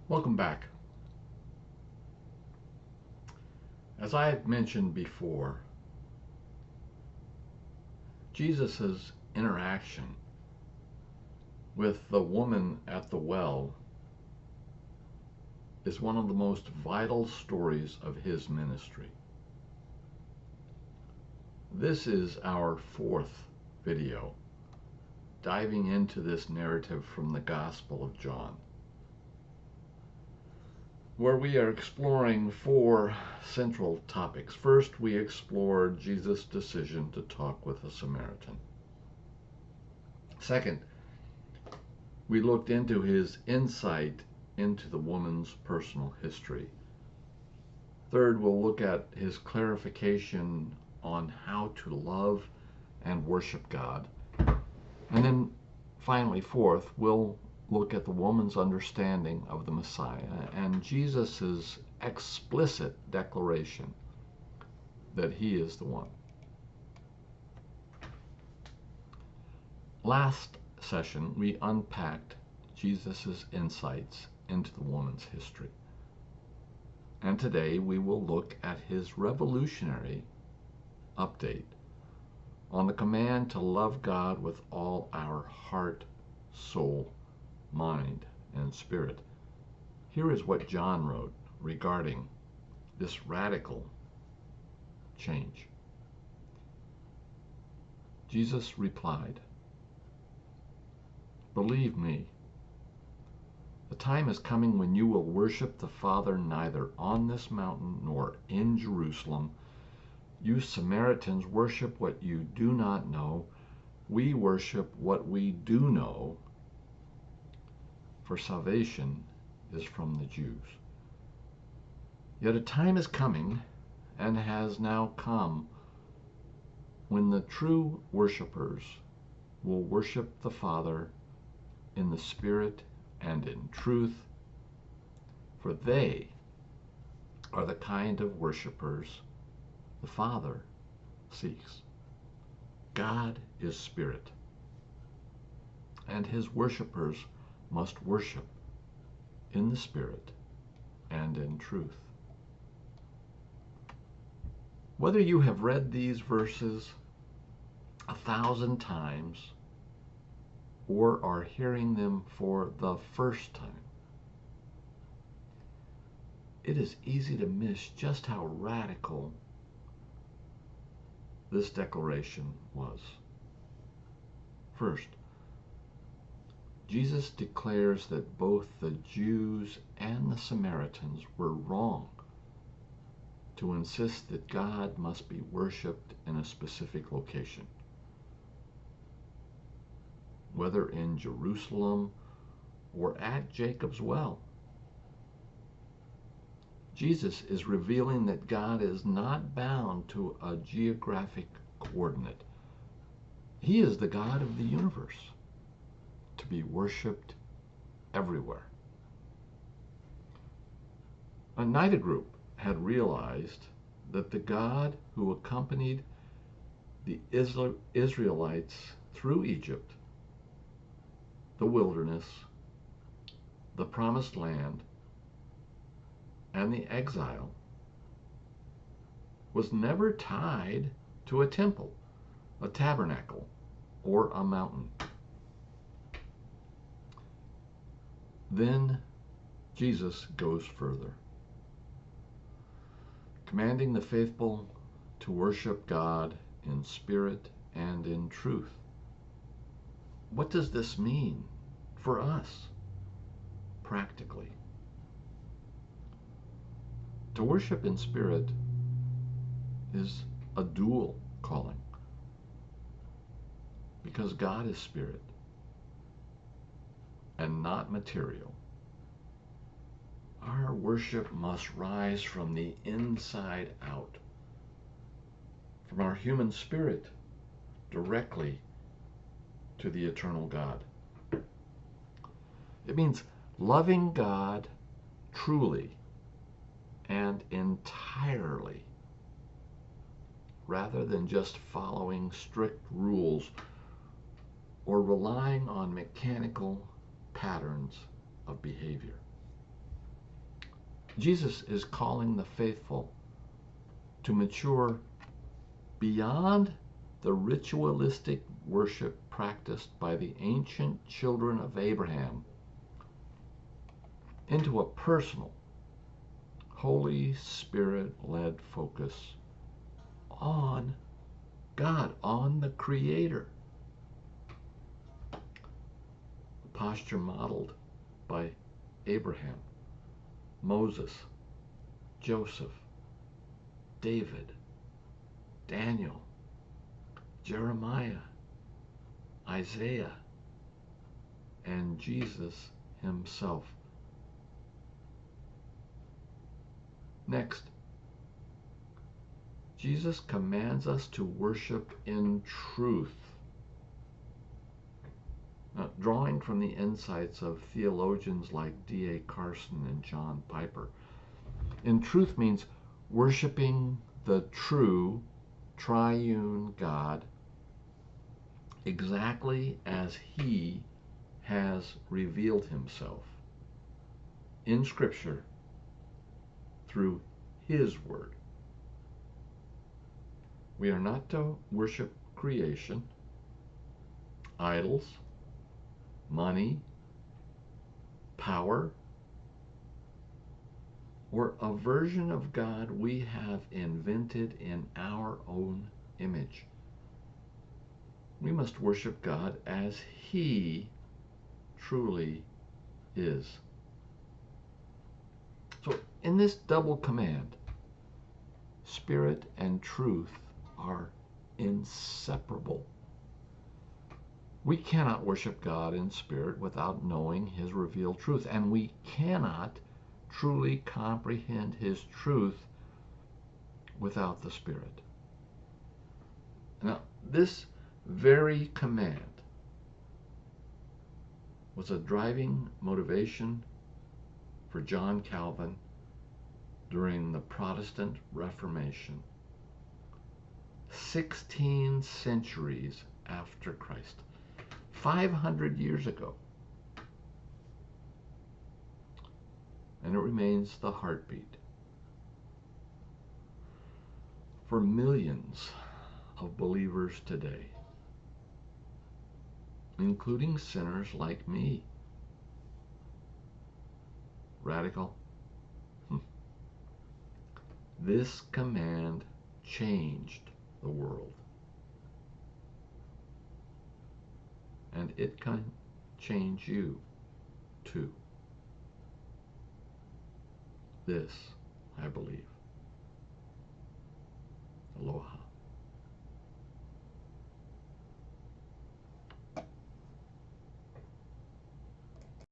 Welcome back. As I have mentioned before, Jesus' interaction with the woman at the well is one of the most vital stories of his ministry. This is our fourth video diving into this narrative from the Gospel of John, where we are exploring four central topics. First, we explored Jesus' decision to talk with a Samaritan. Second, we looked into his insight into the woman's personal history. Third, we'll look at his clarification on how to love and worship God. And then finally, fourth, we'll look at the woman's understanding of the Messiah and Jesus' explicit declaration that he is the one. Last session, we unpacked Jesus' insights into the woman's history. And today we will look at his revolutionary update on the command to love God with all our heart, soul, mind, and spirit. Here is what John wrote regarding this radical change. Jesus replied, "Believe me, the time is coming when you will worship the Father neither on this mountain nor in Jerusalem. You Samaritans worship what you do not know. We worship what we do know, for salvation is from the Jews. Yet a time is coming, and has now come, when the true worshipers will worship the Father in the Spirit and in truth, for they are the kind of worshipers the Father seeks. God is Spirit, and his worshipers must worship in the Spirit and in truth." Whether you have read these verses 1,000 times or are hearing them for the first time, it is easy to miss just how radical this declaration was. First, Jesus declares that both the Jews and the Samaritans were wrong to insist that God must be worshipped in a specific location, whether in Jerusalem or at Jacob's well. Jesus is revealing that God is not bound to a geographic coordinate. He is the God of the universe, to be worshiped everywhere. Neither group had realized that the God who accompanied the Israelites through Egypt, the wilderness, the promised land, and the exile was never tied to a temple, a tabernacle, or a mountain. Then Jesus goes further, commanding the faithful to worship God in spirit and in truth. What does this mean for us practically? To worship in spirit is a dual calling, because God is spirit and not material. Our worship must rise from the inside out, from our human spirit directly to the eternal God. It means loving God truly and entirely, rather than just following strict rules or relying on mechanical patterns of behavior. Jesus is calling the faithful to mature beyond the ritualistic worship practiced by the ancient children of Abraham into a personal, Holy Spirit-led focus on God, on the Creator. The posture modeled by Abraham, Moses, Joseph, David, Daniel, Jeremiah, Isaiah, and Jesus himself. Next, Jesus commands us to worship in truth. Now, drawing from the insights of theologians like D.A. Carson and John Piper, in truth means worshiping the true triune God exactly as he has revealed himself in Scripture through his word. We are not to worship creation, idols, money, power, or a version of God we have invented in our own image. We must worship God as he truly is. So in this double command, spirit and truth are inseparable. We cannot worship God in spirit without knowing his revealed truth, and we cannot truly comprehend his truth without the Spirit. Now, this very command was a driving motivation for John Calvin during the Protestant Reformation, 16 centuries after Christ, 500 years ago. And it remains the heartbeat for millions of believers today, including sinners like me. Radical? This command changed the world. And it can change you too. This, I believe.